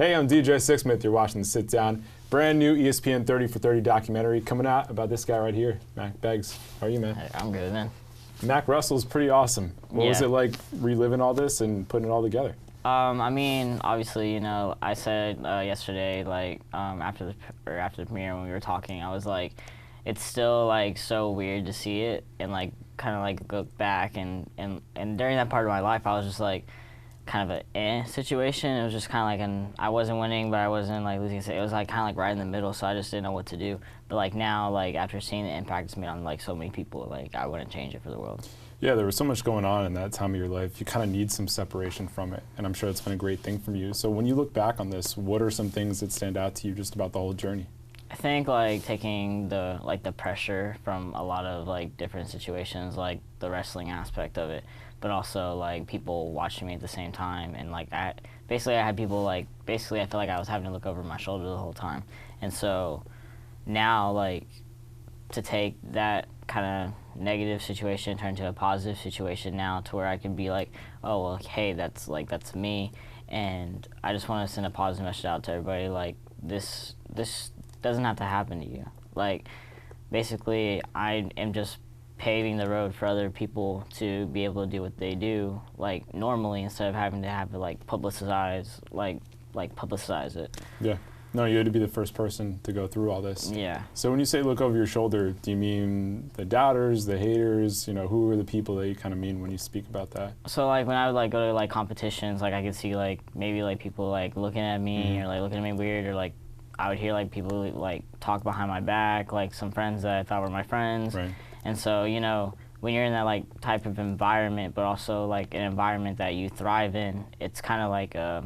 Hey, I'm DJ Sixsmith. You're watching The Sit Down. Brand new ESPN 30 for 30 documentary coming out about this guy right here, Mack Beggs. How are you, man? Hey, I'm good, man. Mack Wrestles is pretty awesome. What was it like reliving all this and putting it all together? I mean, obviously, you know, I said yesterday, like, after the premiere when we were talking, I was like, it's still like so weird to see it and like kind of like look back and during that part of my life, I was just like kind of a situation. It was just kind of like I wasn't winning, but I wasn't like losing. It was like kind of like right in the middle, so I just didn't know what to do. But like now, like after seeing the impact it's made on like so many people, like I wouldn't change it for the world. Yeah, there was so much going on in that time of your life. You kind of need some separation from it, and I'm sure it's been a great thing for you. So when you look back on this, what are some things that stand out to you just about the whole journey? I think like taking the pressure from a lot of like different situations, like the wrestling aspect of it, but also like people watching me at the same time, and like I had people like I feel like I was having to look over my shoulder the whole time, and so now like to take that kind of negative situation turn to a positive situation now to where I can be like, oh well, hey, that's me, and I just want to send a positive message out to everybody, like this doesn't have to happen to you. Like basically I am just paving the road for other people to be able to do what they do like normally instead of having to have it like publicize it. Yeah. No, you had to be the first person to go through all this. Yeah. So when you say look over your shoulder, do you mean the doubters, the haters? You know, who are the people that you kind of mean when you speak about that? So like when I would like go to like competitions, like I could see like maybe like people like looking at me or like looking at me weird, or like I would hear like people like talk behind my back, like some friends that I thought were my friends. Right. And so, you know, when you're in that like type of environment, but also like an environment that you thrive in, it's kind of like a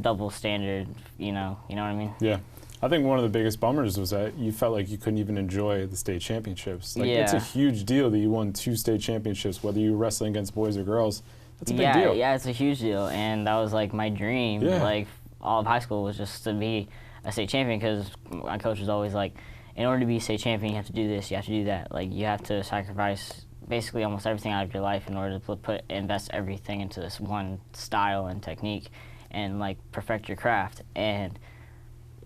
double standard, you know what I mean? Yeah. I think one of the biggest bummers was that you felt like you couldn't even enjoy the state championships. Like it's a huge deal that you won 2 state championships, whether you were wrestling against boys or girls. That's a big deal. Yeah, it's a huge deal, and that was like my dream. Yeah. Like all of high school was just to be a state champion, because my coach was always like, in order to be a state champion, you have to do this, you have to do that. Like you have to sacrifice basically almost everything out of your life in order to invest everything into this one style and technique and like perfect your craft. And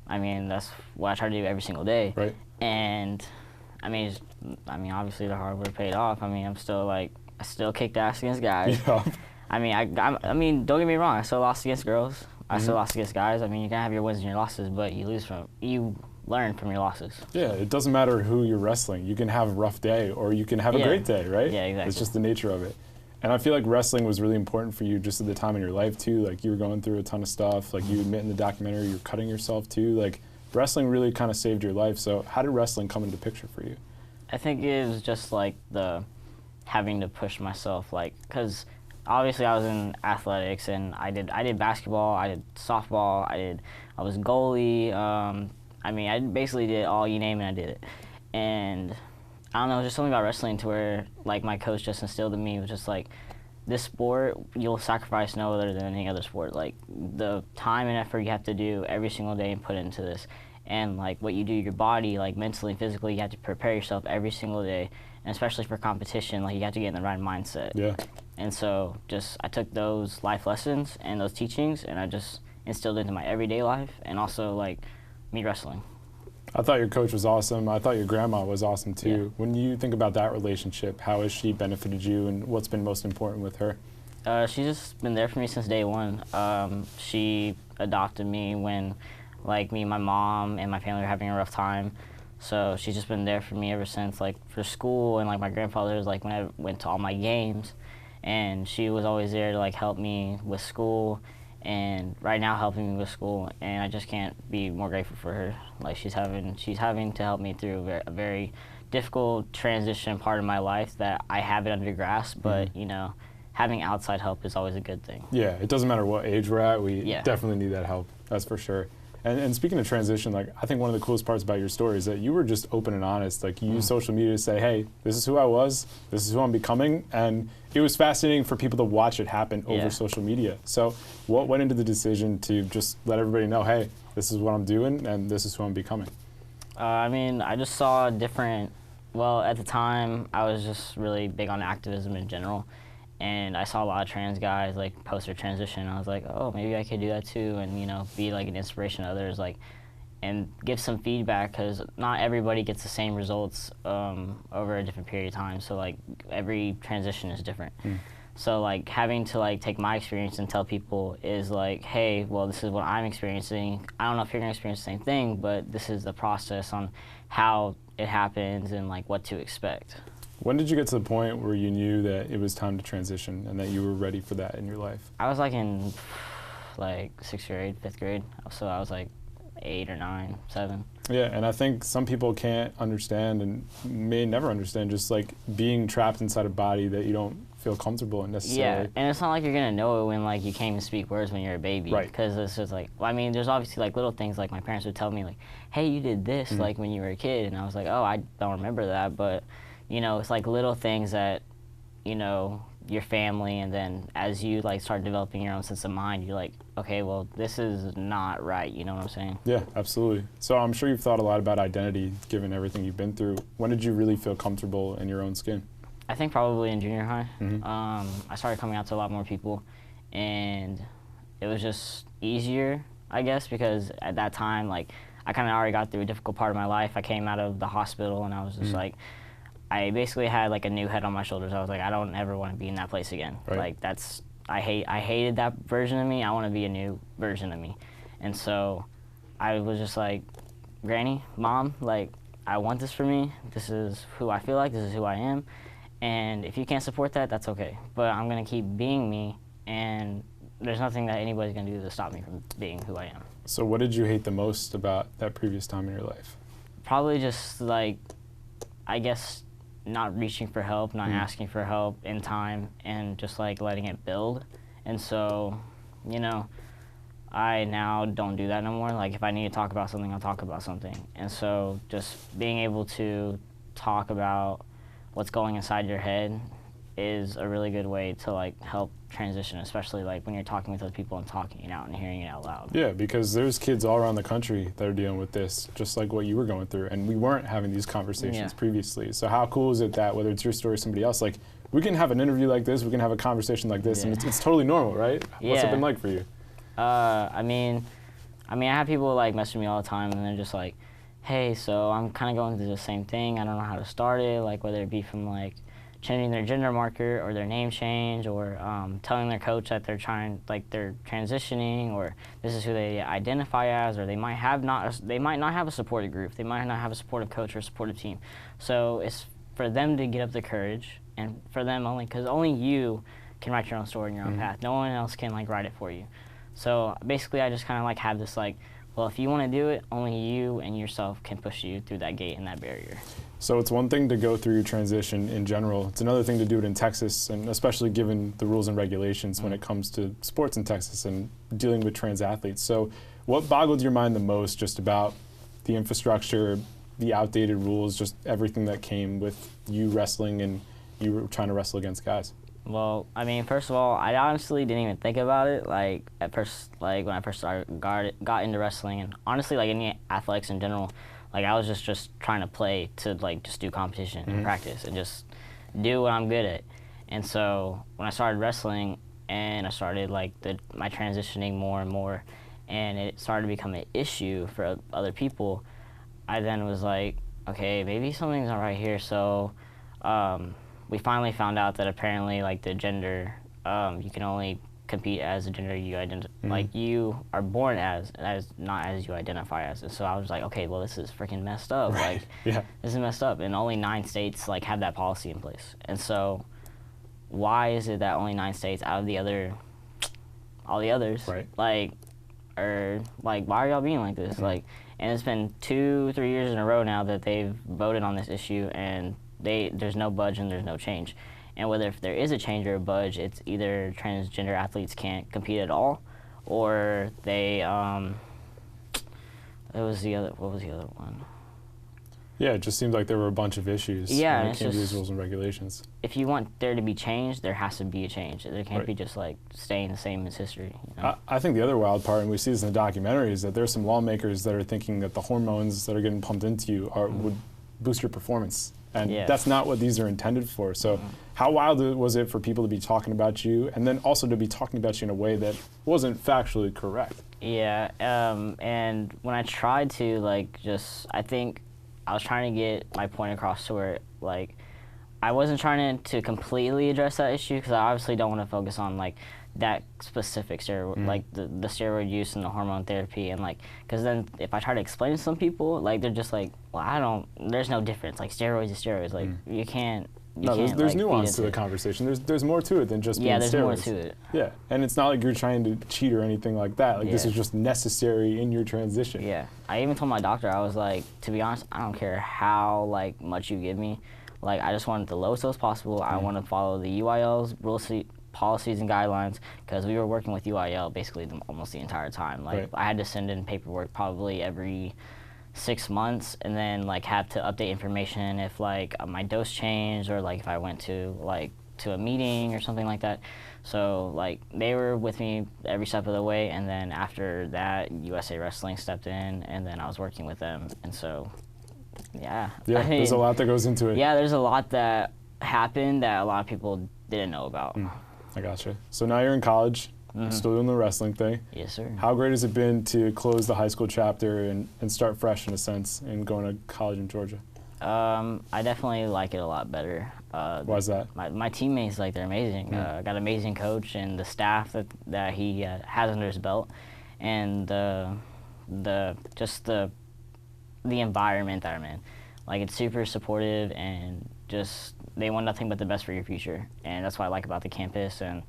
I mean, that's what I try to do every single day. Right. And I mean, obviously the hard work paid off. I mean, I still kicked ass against guys. Yeah. I mean, don't get me wrong, I still lost against girls. I still lost against guys. I mean, you can have your wins and your losses, but you learn from your losses. Yeah, it doesn't matter who you're wrestling. You can have a rough day or you can have a great day, right? Yeah, exactly. It's just the nature of it. And I feel like wrestling was really important for you just at the time in your life too. Like you were going through a ton of stuff. Like you admit in the documentary you're cutting yourself too. Like wrestling really kind of saved your life. So how did wrestling come into picture for you? I think it was just like the having to push myself, like, because obviously I was in athletics and I did basketball, I did softball, I was goalie. I mean, I basically did all you name it, I did it. And I don't know, just something about wrestling to where like my coach just instilled in me was just like, this sport you'll sacrifice no other than any other sport. Like the time and effort you have to do every single day and put into this, and like what you do your body, like mentally and physically, you have to prepare yourself every single day, and especially for competition, like you have to get in the right mindset. Yeah. And so I took those life lessons and those teachings and I just instilled into my everyday life, and also like me wrestling. I thought your coach was awesome. I thought your grandma was awesome too. Yeah. When you think about that relationship, how has she benefited you and what's been most important with her? She's just been there for me since day one. She adopted me when like me and my mom and my family were having a rough time. So she's just been there for me ever since, like for school, and like my grandfather was like when I went to all my games, and she was always there to like help me with school, and right now helping me with school, and I just can't be more grateful for her. Like she's having to help me through a very difficult transition part of my life that I have it under grasp, but you know, having outside help is always a good thing. Yeah, it doesn't matter what age we're at, we definitely need that help, that's for sure. And speaking of transition, like I think one of the coolest parts about your story is that you were just open and honest. Like you use social media to say, hey, this is who I was, this is who I'm becoming, and it was fascinating for people to watch it happen over social media. So what went into the decision to just let everybody know, hey, this is what I'm doing and this is who I'm becoming? I mean, I just saw well, at the time, I was just really big on activism in general. and I saw a lot of trans guys like post their transition. I was like, oh, maybe I could do that too, and you know, be like an inspiration to others, like, and give some feedback, because not everybody gets the same results over a different period of time. So like every transition is different. So like having to like take my experience and tell people is like, hey, well, this is what I'm experiencing. I don't know if you're gonna experience the same thing, but this is the process on how it happens and like what to expect. When did you get to the point where you knew that it was time to transition and that you were ready for that in your life? I was like in like 6th grade, 5th grade. So I was like 8 or 9, 7. Yeah, and I think some people can't understand and may never understand just like being trapped inside a body that you don't feel comfortable in necessarily. Yeah, and it's not like you're gonna know it when like you can't even speak words when you're a baby. Right. Because it's just like, well, I mean, there's obviously like little things like my parents would tell me like, hey, you did this like when you were a kid, and I was like, oh, I don't remember that, but you know, it's like little things that, you know, your family, and then as you like start developing your own sense of mind, you're like, okay, well, this is not right, you know what I'm saying? Yeah, absolutely. So I'm sure you've thought a lot about identity given everything you've been through. When did you really feel comfortable in your own skin? I think probably in junior high. I started coming out to a lot more people, and it was just easier, I guess, because at that time, like, I kind of already got through a difficult part of my life. I came out of the hospital, and I was just like, I basically had like a new head on my shoulders. I was like, I don't ever want to be in that place again. Right. Like I hated that version of me. I want to be a new version of me. And so I was just like, Granny, Mom, like, I want this for me. This is who I feel like. This is who I am. And if you can't support that, that's okay. But I'm going to keep being me, and there's nothing that anybody's going to do to stop me from being who I am. So what did you hate the most about that previous time in your life? Probably just like, I guess, not reaching for help, not asking for help in time, and just like letting it build. And so, you know, I now don't do that no more. Like if I need to talk about something, I'll talk about something. And so just being able to talk about what's going inside your head is a really good way to like help transition, especially like when you're talking with other people and talking it out and hearing it out loud. Yeah, because there's kids all around the country that are dealing with this, just like what you were going through, and we weren't having these conversations previously. So how cool is it that whether it's your story or somebody else, like we can have an interview like this, we can have a conversation like this, and it's totally normal, right? What's it been like for you? I mean, I have people like message me all the time, and they're just like, hey, so I'm kind of going through the same thing. I don't know how to start it, like whether it be from like changing their gender marker or their name change, or telling their coach that they're they're transitioning, or this is who they identify as, or they might not have a supportive group, they might not have a supportive coach or a supportive team. So it's for them to get up the courage, and for them only, because only you can write your own story and your own path. No one else can like write it for you. So basically I just kind of like have this like, well, if you want to do it, only you and yourself can push you through that gate and that barrier. So it's one thing to go through your transition in general. It's another thing to do it in Texas, and especially given the rules and regulations when it comes to sports in Texas and dealing with trans athletes. So what boggled your mind the most just about the infrastructure, the outdated rules, just everything that came with you wrestling and you were trying to wrestle against guys? Well, I mean, first of all, I honestly didn't even think about it. Like at first, like when I first got into wrestling, and honestly, like any athletics in general, like I was just trying to play to like just do competition and practice and just do what I'm good at. And so when I started wrestling and I started like my transitioning more and more, and it started to become an issue for other people, I then was like, okay, maybe something's not right here. So we finally found out that apparently like the gender, you can only compete as the gender you like you are born as not as you identify as. And so I was like, okay, well, this is freaking messed up. Right. Like, this is messed up. And only 9 states like have that policy in place. And so why is it that only 9 states out of all the others, like, are like, why are y'all being like this? Like, and it's been 2-3 years in a row now that they've voted on this issue, and there's no budge and there's no change. And whether if there is a change or a budge, it's either transgender athletes can't compete at all, or they what was the other one? Yeah, it just seems like there were a bunch of issues. Yeah, when it came to these rules and regulations. If you want there to be change, there has to be a change. There can't be just like staying the same as history. You know? I think the other wild part, and we see this in the documentary, is that there's some lawmakers that are thinking that the hormones that are getting pumped into you would boost your performance And that's not what these are intended for. So how wild was it for people to be talking about you, and then also to be talking about you in a way that wasn't factually correct? Yeah, and when I tried to, like, I think I was trying to get my point across to where, like, I wasn't trying to completely address that issue, because I obviously don't want to focus on, like, that specific steroid, like the steroid use and the hormone therapy, and like, because then if I try to explain to some people, like, they're just like, well, there's no difference, like, steroids is steroids, like, you can't. There's like, nuance to the conversation. There's more to it than just being steroids. There's more to it. Yeah, and it's not like you're trying to cheat or anything like that. Like, this is just necessary in your transition. Yeah, I even told my doctor, I was like, to be honest, I don't care how, like, much you give me. Like, I just want the lowest dose possible. I want to follow the UIL's rules, policies and guidelines, because we were working with UIL basically almost the entire time. Like, I had to send in paperwork probably every 6 months, and then, like, have to update information if, like, my dose changed, or, like, if I went to a meeting or something like that. So, like, they were with me every step of the way, and then after that, USA Wrestling stepped in, and then I was working with them, and so, I mean, there's a lot that goes into it. Yeah, there's a lot that happened that a lot of people didn't know about. I gotcha. So now you're in college, still doing the wrestling thing. Yes, sir. How great has it been to close the high school chapter and start fresh, in a sense, and going to college in Georgia? I definitely like it a lot better. Why is that? My teammates, like, they're amazing. I got an amazing coach, and the staff that he has under his belt, and the environment that I'm in. Like, it's super supportive, and just they want nothing but the best for your future, and that's what I like about the campus and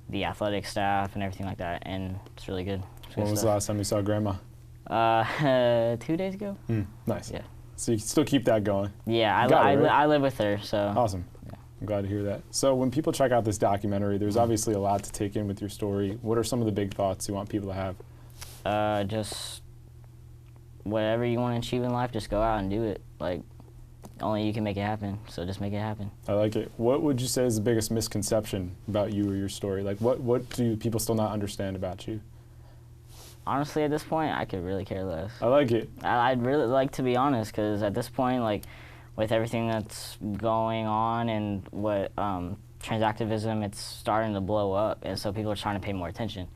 the athletic staff and everything like that, and it's really good. When was the last time you saw Grandma? 2 days ago. Nice. Yeah. So you still keep that going? Yeah, I live with her, so. Awesome. Yeah. I'm glad to hear that. So when people check out this documentary, there's obviously a lot to take in with your story. What are some of the big thoughts you want people to have? Just whatever you want to achieve in life, just go out and do it. Like, only you can make it happen, so just make it happen. I like it. What would you say is the biggest misconception about you or your story? Like, what do people still not understand about you? Honestly, at this point, I could really care less. I like it. I'd really like to be honest, because at this point, like, with everything that's going on and what trans activism, it's starting to blow up, and so people are trying to pay more attention.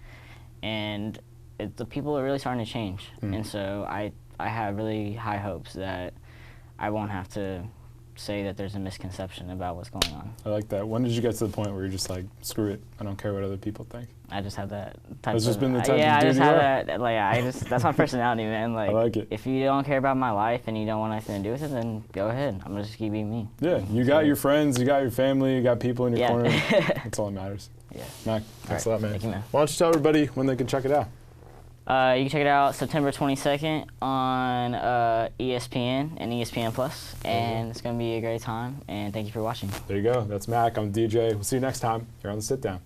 And the people are really starting to change. And so I have really high hopes that I won't have to say that there's a misconception about what's going on. I like that. When did you get to the point where you're just like, screw it, I don't care what other people think? I just have that type That's just been the type of dude you are? Yeah, I just have that, like, that's my personality, man. Like, I like it. If you don't care about my life and you don't want anything to do with it, then go ahead. I'm gonna just keep being me. Yeah, you got your friends, you got your family, you got people in your corner. That's all that matters. Yeah. Mack, thanks a lot, man. Thank you, man. Why don't you tell everybody when they can check it out? You can check it out September 22nd on ESPN and ESPN Plus, and it's going to be a great time, and thank you for watching. There you go. That's Mack. I'm DJ. We'll see you next time here on The Sit Down.